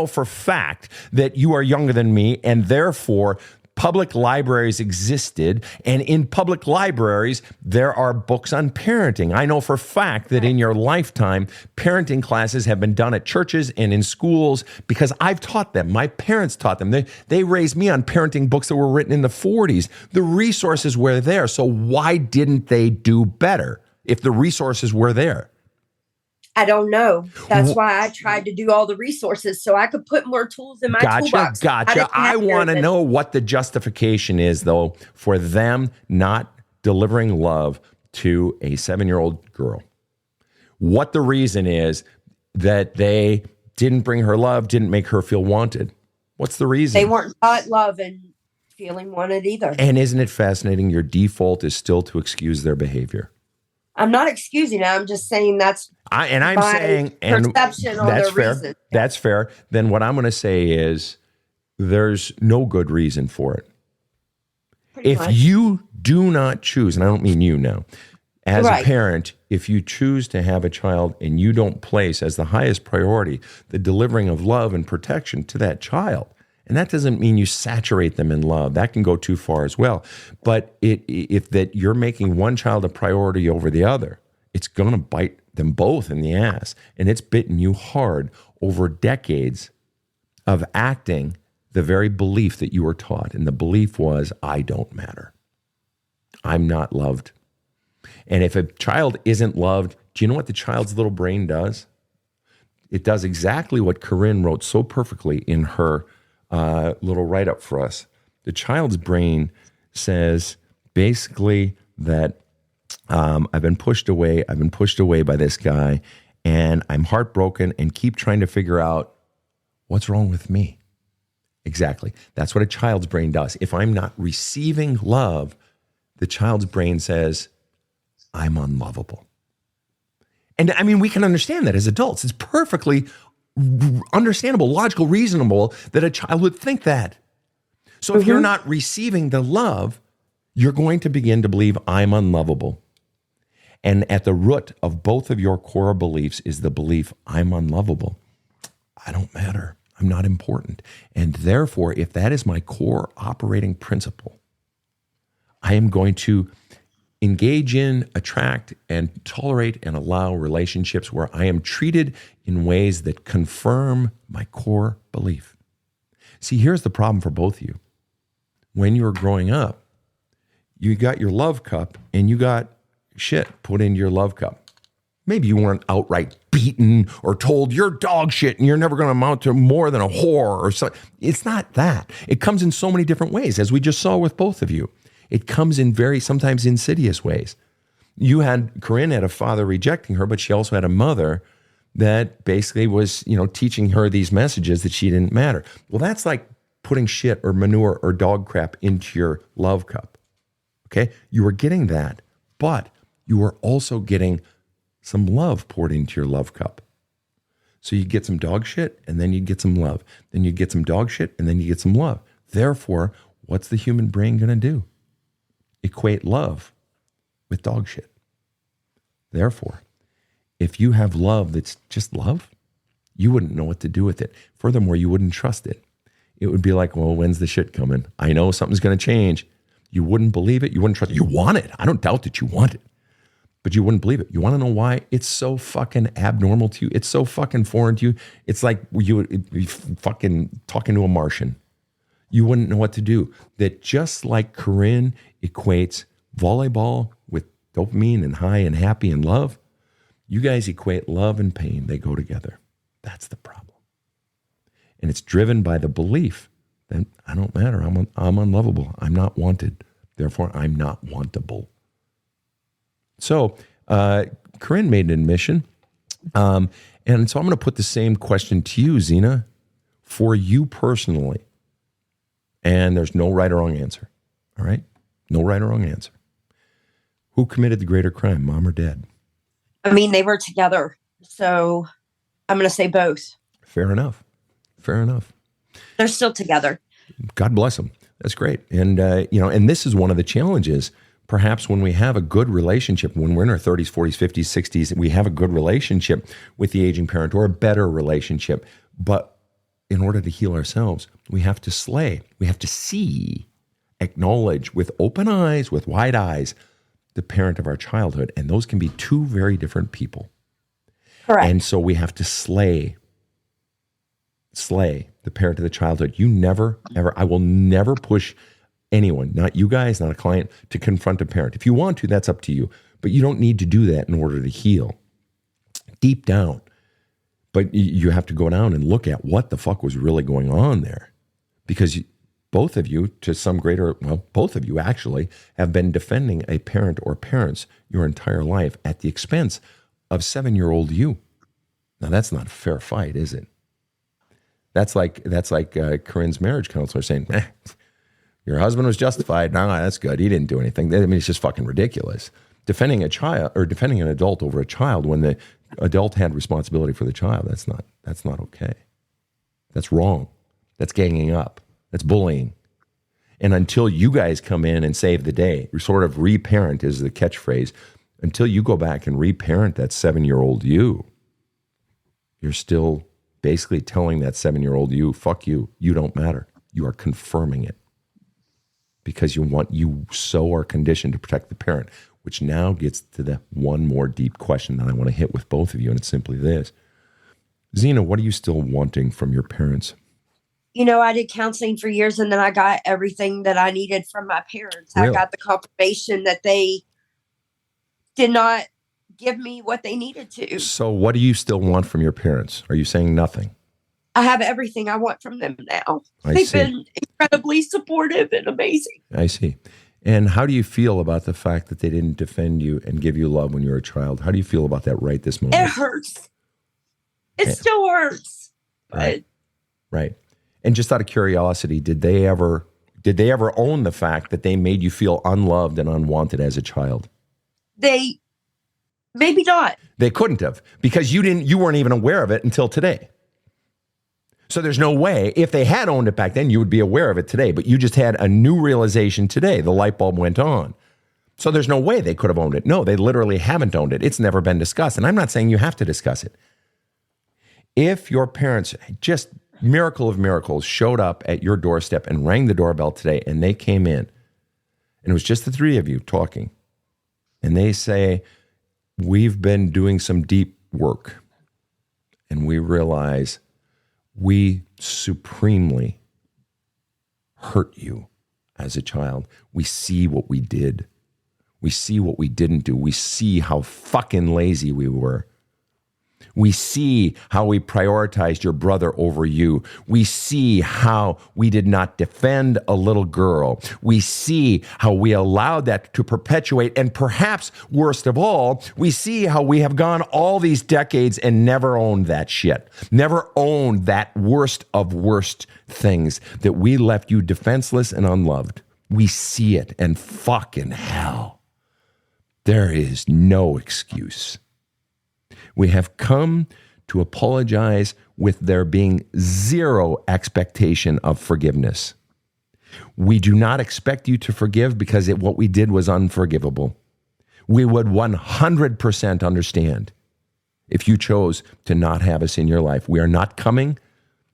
for fact that you are younger than me and therefore public libraries existed, and in public libraries, there are books on parenting. I know for a fact that in your lifetime, parenting classes have been done at churches and in schools because I've taught them. My parents taught them. They raised me on parenting books that were written in the 40s. The resources were there, so why didn't they do better if the resources were there? I don't know. That's why I tried to do all the resources so I could put more tools in my toolbox. Gotcha. I want to know what the justification is, though, for them not delivering love to a 7-year-old girl. What the reason is that they didn't bring her love, didn't make her feel wanted. What's the reason? They weren't taught love and feeling wanted either. And isn't it fascinating? Your default is still to excuse their behavior. I'm not excusing it. I'm just saying that's perception on their reason. That's fair. Then what I'm going to say is there's no good reason for it. If you do not choose, and I don't mean you now, as a parent, if you choose to have a child and you don't place as the highest priority the delivering of love and protection to that child, and that doesn't mean you saturate them in love. That can go too far as well. But if that you're making one child a priority over the other, it's going to bite them both in the ass. And it's bitten you hard over decades of acting the very belief that you were taught. And the belief was, I don't matter. I'm not loved. And if a child isn't loved, do you know what the child's little brain does? It does exactly what Karin wrote so perfectly in her little write-up for us. The child's brain says basically that I've been pushed away by this guy, and I'm heartbroken and keep trying to figure out what's wrong with me. Exactly. That's what a child's brain does. If I'm not receiving love, the child's brain says, I'm unlovable. And I mean, we can understand that as adults. It's perfectly understandable, logical, reasonable that a child would think that. So if you're not receiving the love, you're going to begin to believe I'm unlovable. And at the root of both of your core beliefs is the belief I'm unlovable. I don't matter. I'm not important. And therefore, if that is my core operating principle, I am going to engage in, attract, and tolerate and allow relationships where I am treated in ways that confirm my core belief. See, here's the problem for both of you. When you were growing up, you got your love cup and you got shit put into your love cup. Maybe you weren't outright beaten or told you're dog shit and you're never going to amount to more than a whore or something. It's not that. It comes in so many different ways, as we just saw with both of you. It comes in very, sometimes insidious ways. Corinne had a father rejecting her, but she also had a mother that basically was, teaching her these messages that she didn't matter. Well, that's like putting shit or manure or dog crap into your love cup. Okay? You were getting that, but you were also getting some love poured into your love cup. So you get some dog shit and then you get some love. Then you get some dog shit and then you get some love. Therefore, what's the human brain going to do? Equate love with dog shit. Therefore, if you have love that's just love, you wouldn't know what to do with it. Furthermore, you wouldn't trust it. It would be like, well, when's the shit coming? I know something's going to change. You wouldn't believe it. You wouldn't trust it. You want it. I don't doubt that you want it. But you wouldn't believe it. You want to know why? It's so fucking abnormal to you. It's so fucking foreign to you. It's like you fucking talking to a Martian. You wouldn't know what to do. That just like Karin equates volleyball with dopamine and high and happy and love, you guys equate love and pain. They go together. That's the problem. And it's driven by the belief that I don't matter. I'm unlovable. I'm not wanted. Therefore, I'm not wantable. So Karin made an admission. And so I'm going to put the same question to you, Zena, for you personally. And there's no right or wrong answer. All right? No right or wrong answer. Who committed the greater crime, mom or dad? I mean, they were together. So I'm going to say both. Fair enough. Fair enough. They're still together. God bless them. That's great. And, and this is one of the challenges. Perhaps when we have a good relationship, when we're in our 30s, 40s, 50s, 60s, we have a good relationship with the aging parent or a better relationship. But in order to heal ourselves, we have to slay. We have to see, acknowledge with open eyes, with wide eyes, the parent of our childhood. And those can be two very different people. Correct. And so we have to slay the parent of the childhood. You never, ever, I will never push anyone, not you guys, not a client, to confront a parent. If you want to, that's up to you. But you don't need to do that in order to heal. Deep down. But you have to go down and look at what the fuck was really going on there. Because both of you, to some greater, well, both of you actually, have been defending a parent or parents your entire life at the expense of 7-year-old you. Now, that's not a fair fight, is it? That's like Karin's marriage counselor saying, your husband was justified. No, that's good. He didn't do anything. I mean, it's just fucking ridiculous. Defending a child or defending an adult over a child when the adult had responsibility for the child, that's not okay. That's wrong. That's ganging up. That's bullying. And until you guys come in and save the day, sort of reparent is the catchphrase, until you go back and reparent that 7-year-old you, you're still basically telling that 7-year-old you, fuck you, you don't matter. You are confirming it. Because you so are conditioned to protect the parent, which now gets to the one more deep question that I want to hit with both of you, and it's simply this. Zena, what are you still wanting from your parents? I did counseling for years, and then I got everything that I needed from my parents. Really? I got the confirmation that they did not give me what they needed to. So what do you still want from your parents? Are you saying nothing? I have everything I want from them now. They've been incredibly supportive and amazing. I see. And how do you feel about the fact that they didn't defend you and give you love when you were a child? How do you feel about that right this moment? It hurts. It still hurts. Right. And just out of curiosity, did they ever Did they ever own the fact that they made you feel unloved and unwanted as a child? They maybe not. They couldn't have, because you weren't even aware of it until today. So there's no way, if they had owned it back then, you would be aware of it today, but you just had a new realization today. The light bulb went on. So there's no way they could have owned it. No, they literally haven't owned it. It's never been discussed. And I'm not saying you have to discuss it. If your parents, just miracle of miracles, showed up at your doorstep and rang the doorbell today, and they came in, and it was just the three of you talking, and they say, we've been doing some deep work, and we realize we supremely hurt you as a child. We see what we did. We see what we didn't do. We see how fucking lazy we were. We see how we prioritized your brother over you. We see how we did not defend a little girl. We see how we allowed that to perpetuate. And perhaps worst of all, we see how we have gone all these decades and never owned that shit. Never owned that worst of worst things, that we left you defenseless and unloved. We see it, and fucking hell, there is no excuse. We have come to apologize with there being zero expectation of forgiveness. We do not expect you to forgive because what we did was unforgivable. We would 100% understand if you chose to not have us in your life. We are not coming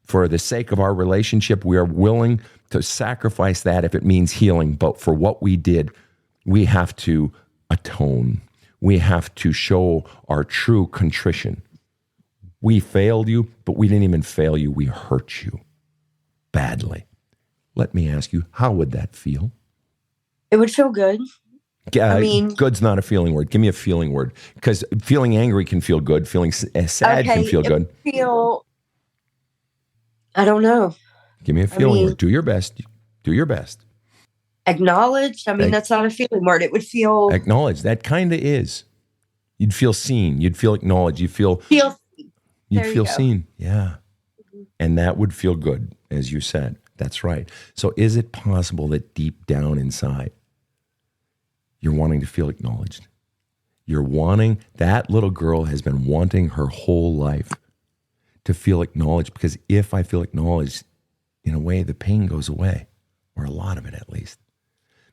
for the sake of our relationship. We are willing to sacrifice that if it means healing. But for what we did, we have to atone. We have to show our true contrition. We failed you, but we didn't even fail you. We hurt you badly. Let me ask you, how would that feel? It would feel good. I mean, good's not a feeling word. Give me a feeling word, because feeling angry can feel good. Feeling sad can feel good. I don't know. Give me a feeling word. Do your best. Do your best. Acknowledged. That's not a feeling word. It would feel acknowledged. That kind of is. You'd feel seen. You'd feel acknowledged. You'd feel seen. Yeah. Mm-hmm. And that would feel good, as you said. That's right. So is it possible that deep down inside, you're wanting to feel acknowledged? You're wanting, that little girl has been wanting her whole life to feel acknowledged, because if I feel acknowledged, in a way, the pain goes away, or a lot of it at least.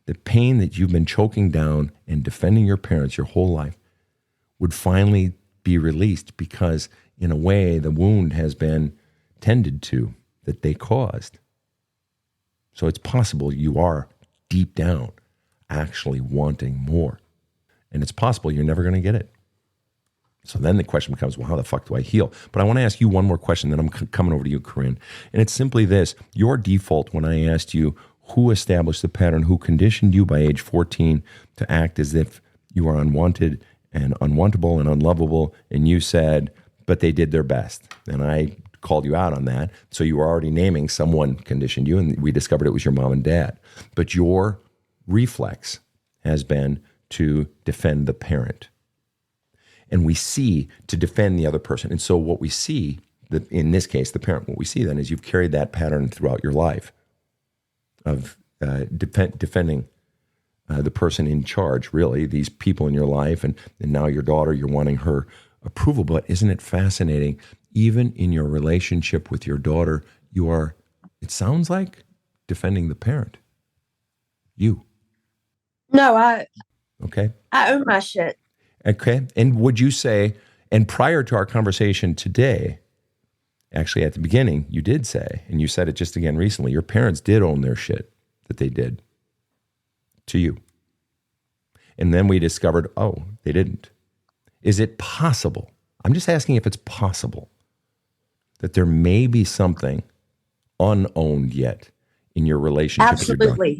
The pain that you've been choking down and defending your parents your whole life would finally be released, because in a way the wound has been tended to that they caused. So it's possible you are deep down actually wanting more. And it's possible you're never going to get it. So then the question becomes, well, how the fuck do I heal? But I want to ask you one more question, then I'm coming over to you, Karin. And it's simply this. Your default, when I asked you who established the pattern, who conditioned you by age 14 to act as if you are unwanted and unwantable and unlovable, and you said, but they did their best. And I called you out on that. So you were already naming someone conditioned you, and we discovered it was your mom and dad. But your reflex has been to defend the parent. And we see to defend the other person. And so what we see, in this case, the parent, what we see then is you've carried that pattern throughout your life of defending the person in charge, really, these people in your life. And now your daughter, you're wanting her approval. But isn't it fascinating? Even in your relationship with your daughter, you are, it sounds like, defending the parent. You. No, Okay. I own my shit. Okay. And would you say, and prior to our conversation today, actually at the beginning, you did say, and you said it just again recently, your parents did own their shit that they did to you. And then we discovered, oh, they didn't. Is it possible? I'm just asking if it's possible that there may be something unowned yet in your relationship with your daughter.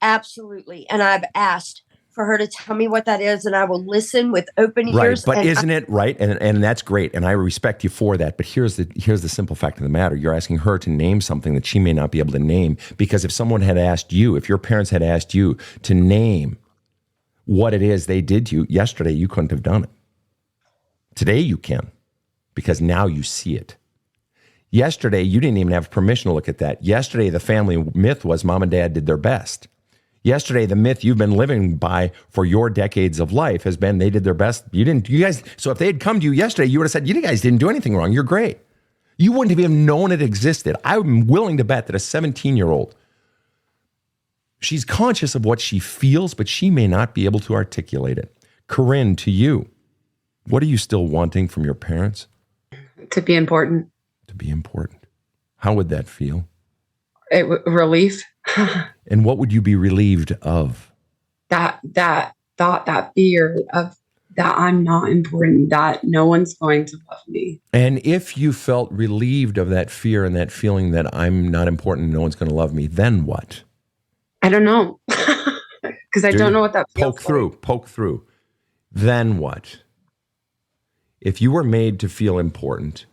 Absolutely. And I've asked for her to tell me what that is, and I will listen with open ears. Right, but isn't it right? And that's great, and I respect you for that. But here's the simple fact of the matter: you're asking her to name something that she may not be able to name, because if someone had asked you, if your parents had asked you to name what it is they did to you yesterday, you couldn't have done it. Today you can, because now you see it. Yesterday, you didn't even have permission to look at that. Yesterday, the family myth was mom and dad did their best. Yesterday, the myth you've been living by for your decades of life has been they did their best. You guys, so if they had come to you yesterday, you would have said, you guys didn't do anything wrong. You're great. You wouldn't have even known it existed. I'm willing to bet that a 17-year-old, she's conscious of what she feels, but she may not be able to articulate it. Karin, to you, what are you still wanting from your parents? To be important. To be important. How would that feel? Relief. And what would you be relieved of? That thought, that fear of that I'm not important, that no one's going to love me. And if you felt relieved of that fear and that feeling that I'm not important and no one's going to love me, then what? I don't know. Because I don't know what that feels like. Poke through. Then what? If you were made to feel important,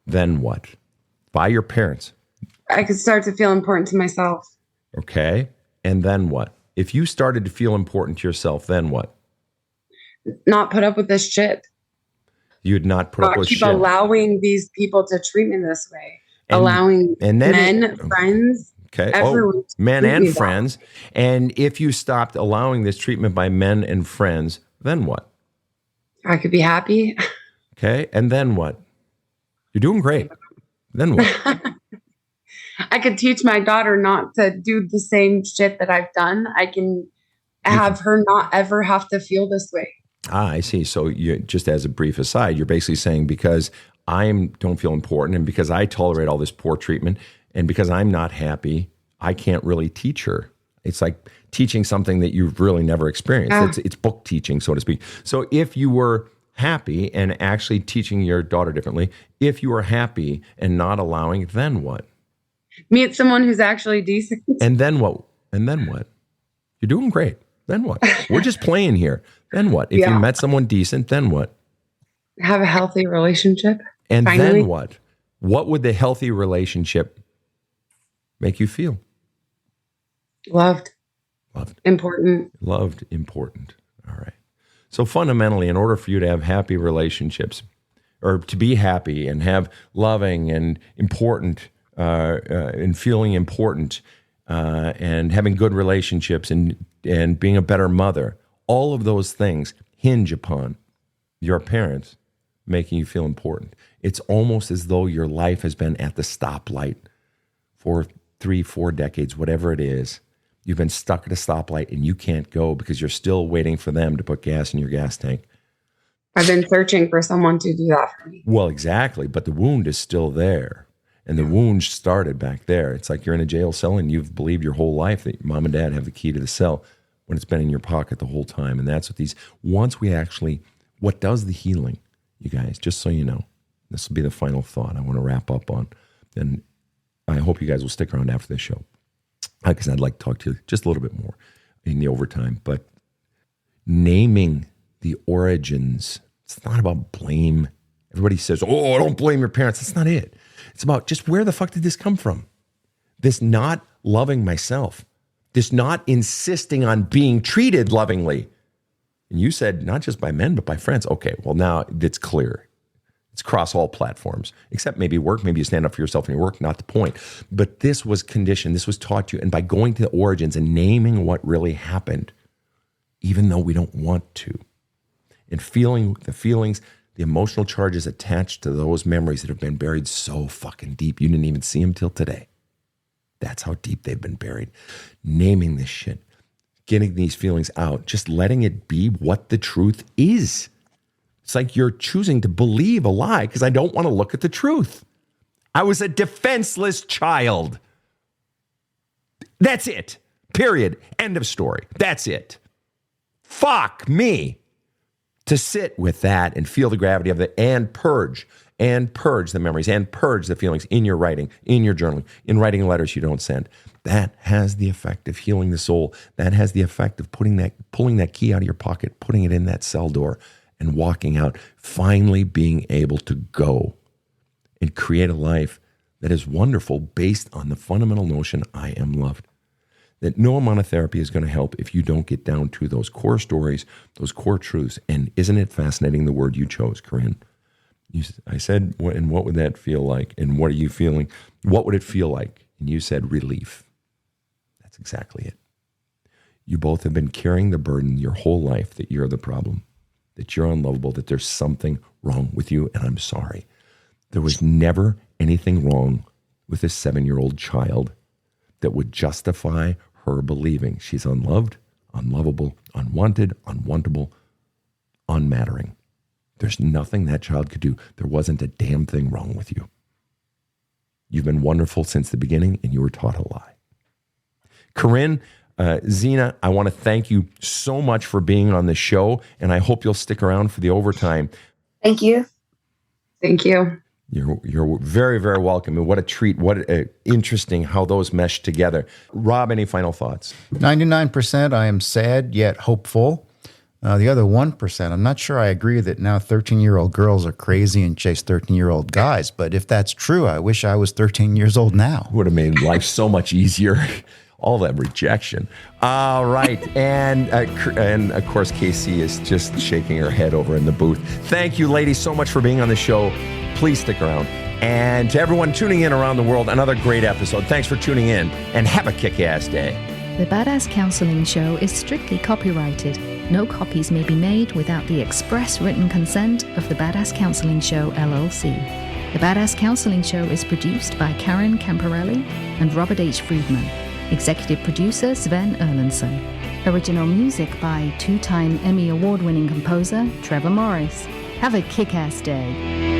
then what? By your parents. I could start to feel important to myself. Okay. And then what? If you started to feel important to yourself, then what? Not put up with this shit. You'd not put up with keep shit. allowing these people to treat me this way. Allowing men, friends, okay. everyone. Men and friends. And if you stopped allowing this treatment by men and friends, then what? I could be happy. Okay. And then what? You're doing great. Then what? I could teach my daughter not to do the same shit that I've done. I can have her not ever have to feel this way. I see. So you, just as a brief aside, you're basically saying because I don't feel important and because I tolerate all this poor treatment and because I'm not happy, I can't really teach her. It's like teaching something that you've really never experienced. It's book teaching, so to speak. So if you were happy and actually teaching your daughter differently, if you were happy and not allowing, then what? Meet someone who's actually decent. And then what? And then what? You're doing great. Then what? We're just playing here. Then what? If you met someone decent, then what? Have a healthy relationship. And finally. Then what? What would the healthy relationship make you feel? Loved. Important. Loved, important. All right. So fundamentally, in order for you to have happy relationships or to be happy and have loving and important and feeling important and having good relationships and being a better mother, all of those things hinge upon your parents making you feel important. It's almost as though your life has been at the stoplight for 3-4 decades, whatever it is. You've been stuck at a stoplight and you can't go because you're still waiting for them to put gas in your gas tank. I've been searching for someone to do that for me. Well, exactly. But the wound is still there. And the wound started back there. It's like you're in a jail cell and you've believed your whole life that mom and dad have the key to the cell when it's been in your pocket the whole time. And that's what what does the healing, you guys, just so you know, this will be the final thought I want to wrap up on. And I hope you guys will stick around after this show because I'd like to talk to you just a little bit more in the overtime. But naming the origins, it's not about blame. Everybody says, oh, don't blame your parents. That's not it. It's about just where the fuck did this come from? This not loving myself, this not insisting on being treated lovingly. And you said not just by men, but by friends. Okay, well now it's clear. It's across all platforms, except maybe work. Maybe you stand up for yourself in your work, not the point. But this was conditioned, this was taught to you. And by going to the origins and naming what really happened, even though we don't want to, and feeling the feelings, the emotional charges attached to those memories that have been buried so fucking deep, you didn't even see them till today. That's how deep they've been buried. Naming this shit, getting these feelings out, just letting it be what the truth is. It's like you're choosing to believe a lie because I don't want to look at the truth. I was a defenseless child. That's it. Period. End of story. That's it. Fuck me. To sit with that and feel the gravity of it and purge the memories and purge the feelings in your writing, in your journaling, in writing letters you don't send. That has the effect of healing the soul. That has the effect of pulling that key out of your pocket, putting it in that cell door and walking out, finally being able to go and create a life that is wonderful based on the fundamental notion, I am loved. That no amount of therapy is going to help if you don't get down to those core stories, those core truths. And isn't it fascinating the word you chose, Karin? I said, and what would that feel like? And what are you feeling? What would it feel like? And you said relief. That's exactly it. You both have been carrying the burden your whole life that you're the problem, that you're unlovable, that there's something wrong with you, and I'm sorry. There was never anything wrong with a 7-year-old child that would justify her believing she's unloved, unlovable, unwanted, unwantable, unmattering. There's nothing that child could do. There wasn't a damn thing wrong with you. You've been wonderful since the beginning, and you were taught a lie. Karin, Zena, I want to thank you so much for being on the show, and I hope you'll stick around for the overtime. Thank you. Thank you. You're very, very welcome. And what a treat. What interesting how those mesh together. Rob, any final thoughts? 99% I am sad yet hopeful. The other 1%, I'm not sure I agree that now 13-year-old girls are crazy and chase 13-year-old guys. But if that's true, I wish I was 13 years old now. Would have made life so much easier. All that rejection. All right. And of course, Casey is just shaking her head over in the booth. Thank you, ladies, so much for being on the show. Please stick around. And to everyone tuning in around the world, another great episode. Thanks for tuning in, and have a kick-ass day. The Badass Counseling Show is strictly copyrighted. No copies may be made without the express written consent of the Badass Counseling Show, LLC. The Badass Counseling Show is produced by Karin Camparelli and Robert H. Friedman. Executive producer Sven Erlandson. Original music by 2-time Emmy Award-winning composer Trevor Morris. Have a kick-ass day.